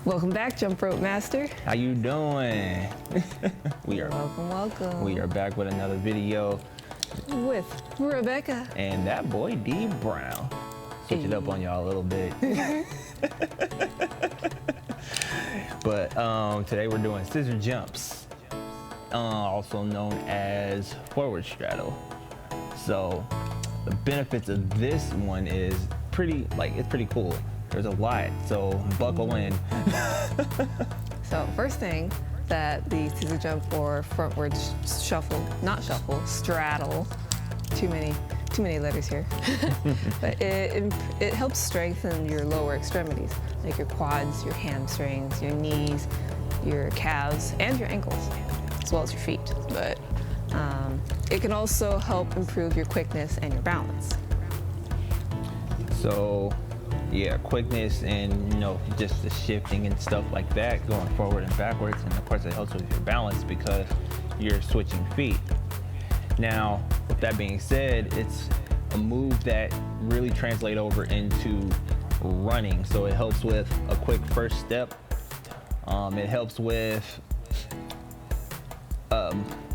Welcome back, Jump Rope Master. How you doing? Welcome. We are back with another video With Rebecca. and that boy D Brown. Switch it up on y'all a little bit. But today we're doing scissor jumps, also known as forward straddle. So the benefits of this one is it's pretty cool. There's a lot, so buckle in. So first thing that the scissor jump or frontward straddle, too many letters here. But it helps strengthen your lower extremities, like your quads, your hamstrings, your knees, your calves, and your ankles, as well as your feet. But it can also help improve your quickness and your balance. So yeah, quickness and just the shifting and stuff like that, going forward and backwards, and of course it helps with your balance because you're switching feet. Now, with that being said, it's a move that really translates over into running. So it helps with a quick first step. It helps with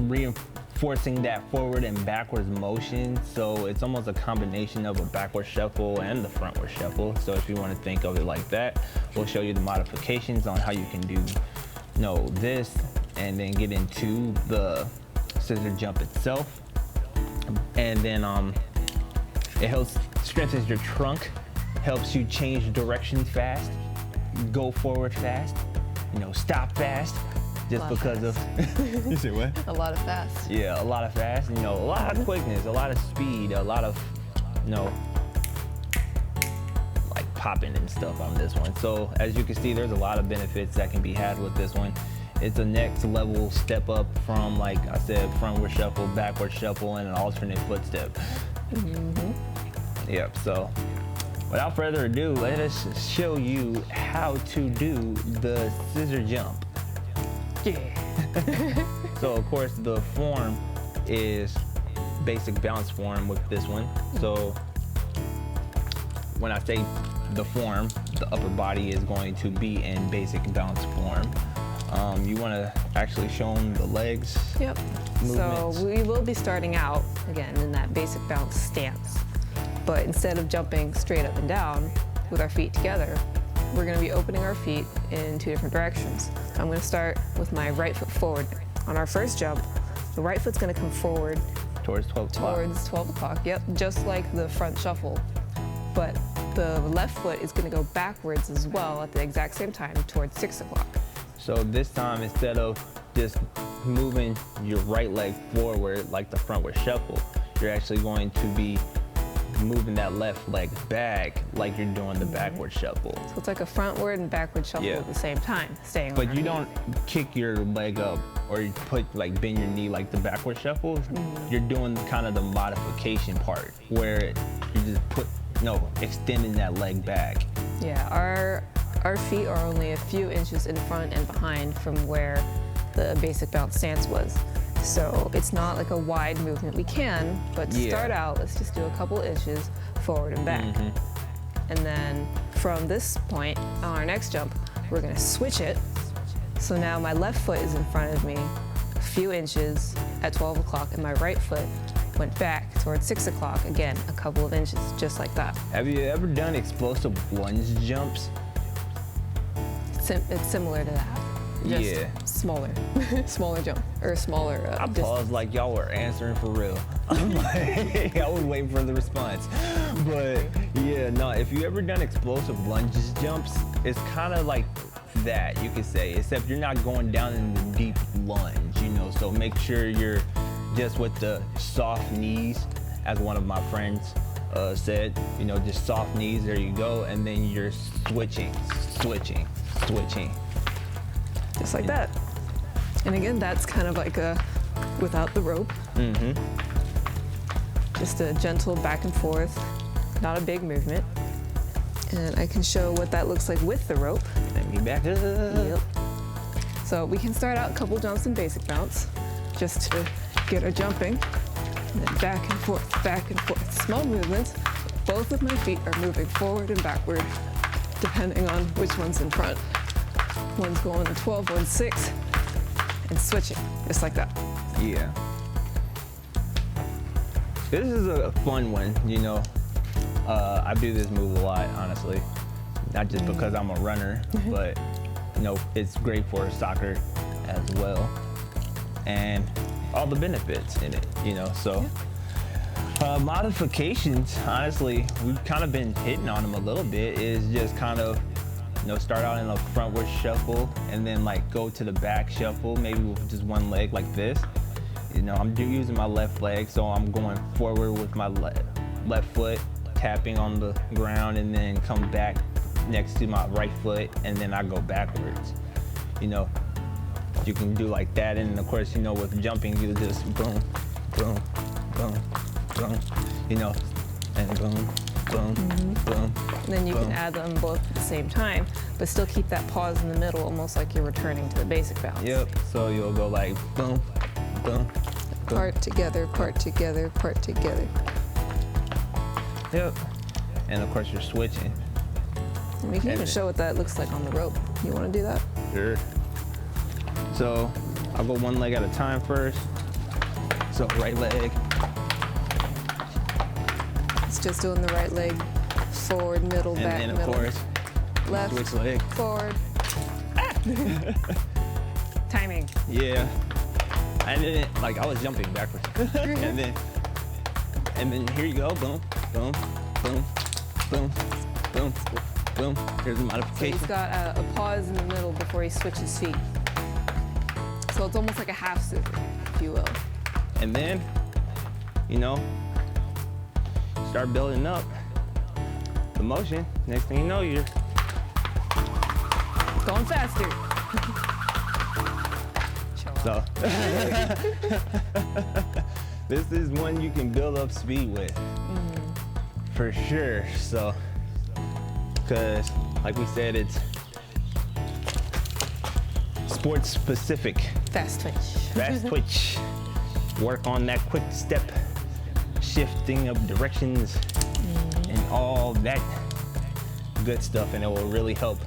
reinforcing that forward and backwards motion. So it's almost a combination of a backward shuffle and the frontward shuffle. So if you want to think of it like that, we'll show you the modifications on how you can do this and then get into the scissor jump itself. And then it helps strengthens your trunk, helps you change direction fast, go forward fast, stop fast. Just because of you say what? A lot of fast. Yeah, a lot of fast. A lot of quickness, a lot of speed, a lot of like popping and stuff on this one. So as you can see, there's a lot of benefits that can be had with this one. It's a next level step up from, like I said, frontward shuffle, backward shuffle, and an alternate footstep. Yep. So without further ado, let us show you how to do the scissor jump. Yeah. So of course the form is basic balance form with this one. So when I say the form, the upper body is going to be in basic balance form. You want to actually show them the legs. Yep. Movements. So we will be starting out again in that basic balance stance, but instead of jumping straight up and down with our feet together, we're going to be opening our feet in two different directions. I'm going to start with my right foot forward. On our first jump, the right foot's going to come forward Towards 12 o'clock. Towards 12 o'clock, yep, just like the front shuffle. But the left foot is going to go backwards as well at the exact same time towards 6 o'clock. So this time, instead of just moving your right leg forward like the frontward shuffle, you're actually going to be moving that left leg back like you're doing the backward shuffle. So it's like a frontward and backward shuffle at the same time, staying on But our you feet. don't kick your leg up or you bend your knee like the backward shuffle. You're doing kind of the modification part where you just extending that leg back. Yeah, our feet are only a few inches in front and behind from where the basic balance stance was. So it's not like a wide movement. We can, but to start out, let's just do a couple inches forward and back. And then from this point, on our next jump, we're gonna switch it. So now my left foot is in front of me a few inches at 12 o'clock, and my right foot went back towards 6 o'clock, again, a couple of inches, just like that. Have you ever done explosive lunge jumps? It's similar to that. Just smaller, smaller jump, or smaller I paused like y'all were answering for real. I'm like, I was waiting for the response. But yeah, no, if you ever done explosive lunges jumps, it's kind of like that, you could say, except you're not going down in the deep lunge, so make sure you're just with the soft knees, as one of my friends said, just soft knees, there you go, and then you're switching. Just like that. And again, that's kind of like a without the rope. Just a gentle back and forth, not a big movement. And I can show what that looks like with the rope. Let me back up. Yep. So we can start out a couple jumps in basic bounce, just to get our jumping. And then back and forth. Small movements. Both of my feet are moving forward and backward, depending on which one's in front. One's going 12, one's 6, and switching, just like that. Yeah. This is a fun one, you know. I do this move a lot, honestly. Not just because I'm a runner, but you know, it's great for soccer as well. And all the benefits in it, you know, so. Modifications, honestly, we've kind of been hitting on them a little bit, is just kind of, you know, start out in a frontward shuffle and then like go to the back shuffle, maybe with just one leg like this. You know, I'm using my left leg, so I'm going forward with my left foot, tapping on the ground, and then come back next to my right foot, and then I go backwards. You know, you can do like that, and of course, you know, with jumping, you just boom, boom, boom, boom, you know, and boom, boom, boom. And then you can add them both at the same time, but still keep that pause in the middle, almost like you're returning to the basic bounce. Yep, so you'll go like boom, boom, part together, part together, part together. Yep, and of course you're switching. And we can even show what that looks like on the rope. You want to do that? Sure. So I'll go one leg at a time first. So right leg. It's just doing the right leg forward, middle, back, and then of middle. Course, Left, switch leg. forward. Timing. Yeah. I didn't, like, I was jumping backwards. and then here you go, boom, boom, boom, boom, boom, boom. Here's the So modification. he's got a pause in the middle before he switches feet. So it's almost like a half scissor, if you will. And then, you know, start building up the motion. Next thing you know, you're Going faster. so. This is one you can build up speed with, for sure. So, because like we said, it's sports specific. Fast twitch. Fast twitch. Work on that quick step, shifting of directions, and all that good stuff, and it will really help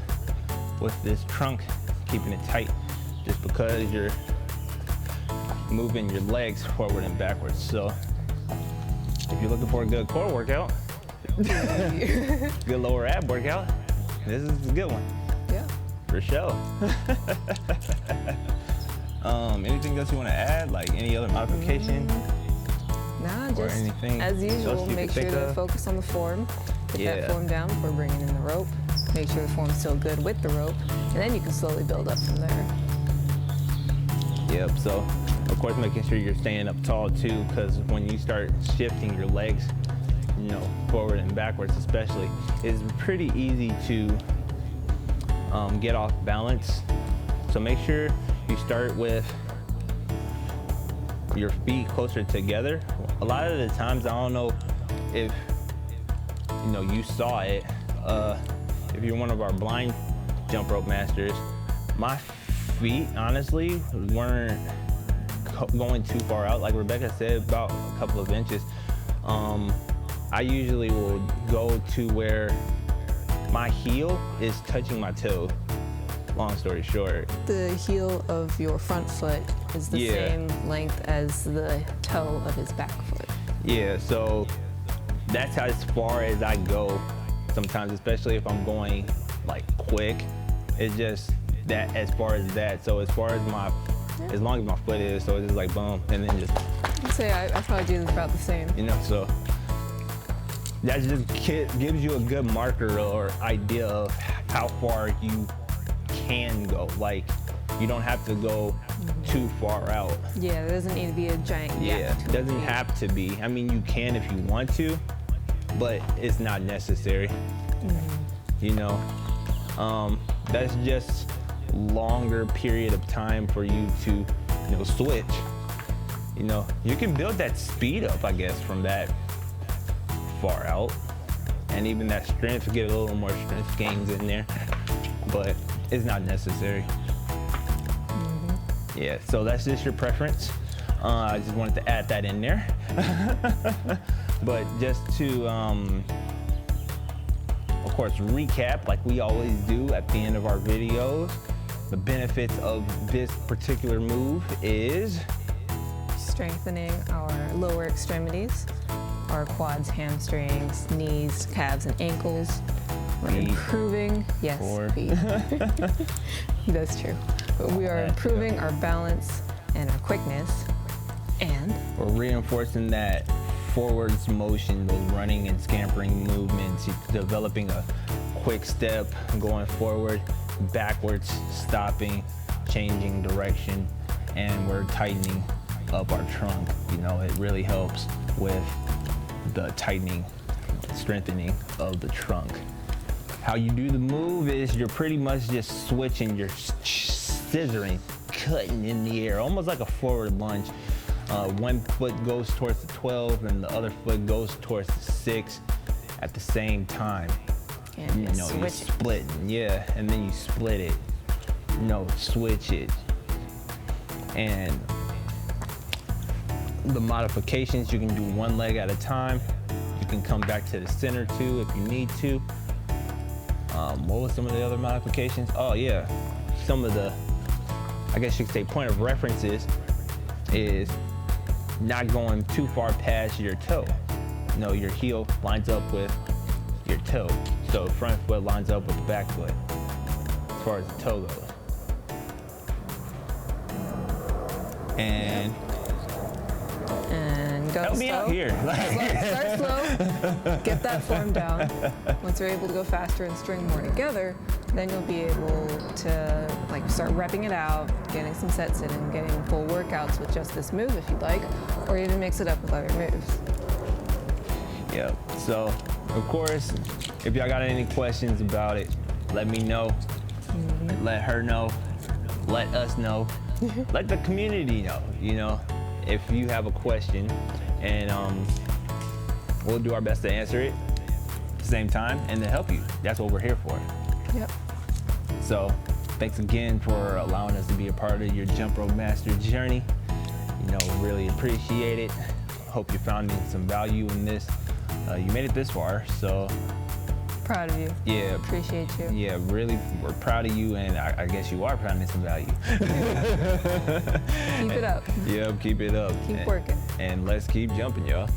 with this trunk, keeping it tight, just because you're moving your legs forward and backwards. So if you're looking for a good core workout, good lower ab workout, this is a good one. Yeah. For sure. Anything else you want to add? Like any other modification? Nah, Or just anything as usual, else you make could sure think to of? focus on the form. Get Yeah. that form down before bringing in the rope. Make sure the form's still good with the rope, and then you can slowly build up from there. Yep, so of course making sure you're staying up tall too, because when you start shifting your legs, you know, forward and backwards especially, it's pretty easy to get off balance. So make sure you start with your feet closer together. A lot of the times, I don't know if you know you saw it, if you're one of our blind jump rope masters, my feet honestly weren't going too far out. Like Rebecca said, about a couple of inches. I usually will go to where my heel is touching my toe. Long story short. The heel of your front foot is the Yeah. same length as the toe of his back foot. Yeah, so that's as far as I go sometimes, especially if I'm going like quick. It's just that as far as that. So as far as as long as my foot is, so it's just like boom, and then just, I'd say I probably do about the same. you know, so that just gives you a good marker or idea of how far you can go. Like, you don't have to go too far out. Yeah, there doesn't need to be a giant gap. Yeah, it between doesn't feet. have to be. I mean, you can if you want to, but it's not necessary. You know, that's just longer period of time for you to, you know, switch. You know, you can build that speed up, I guess, from that far out, and even that strength, get a little more strength gains in there, but it's not necessary. Yeah, so that's just your preference. I just wanted to add that in there. But just to, of course, recap like we always do at the end of our videos, The benefits of this particular move is Strengthening our lower extremities, our quads, hamstrings, knees, calves, and ankles. We're Feet. improving, yes, Core. feet. That's true. But we are improving our balance and our quickness, and we're reinforcing that forwards motion, those running and scampering movements, developing a quick step, going forward, backwards, stopping, changing direction, and we're tightening up our trunk. You know, it really helps with the tightening, strengthening of the trunk. How you do the move is you're pretty much just switching, you're scissoring, cutting in the air, almost like a forward lunge. One foot goes towards the 12 and the other foot goes towards the 6 at the same time. and You know, you split, yeah, and then you split it. No, switch it. And the modifications, you can do one leg at a time. You can come back to the center too if you need to. What was some of the other modifications? Oh yeah, some of the, I guess you could say point of references is not going too far past your toe. You know, your heel lines up with your toe. So front foot lines up with the back foot as far as the toe goes. And go help slow. me out here. Start slow, get that form down. Once you're able to go faster and string more together, then you'll be able to like start repping it out, getting some sets in and getting full workouts with just this move if you'd like, or even mix it up with other moves. Yep. So, of course, if y'all got any questions about it, let me know. Let her know. Let us know. Let the community know, you know, if you have a question, and we'll do our best to answer it at the same time and to help you. That's what we're here for. Yep. So, thanks again for allowing us to be a part of your jump rope master journey. You know, really appreciate it. Hope you found some value in this. You made it this far, so Proud of you. yeah. Appreciate you. Yeah, really, we're proud of you, and I guess you are finding some value. Keep it up. Yep, keep it up. Keep working. And let's keep jumping, y'all.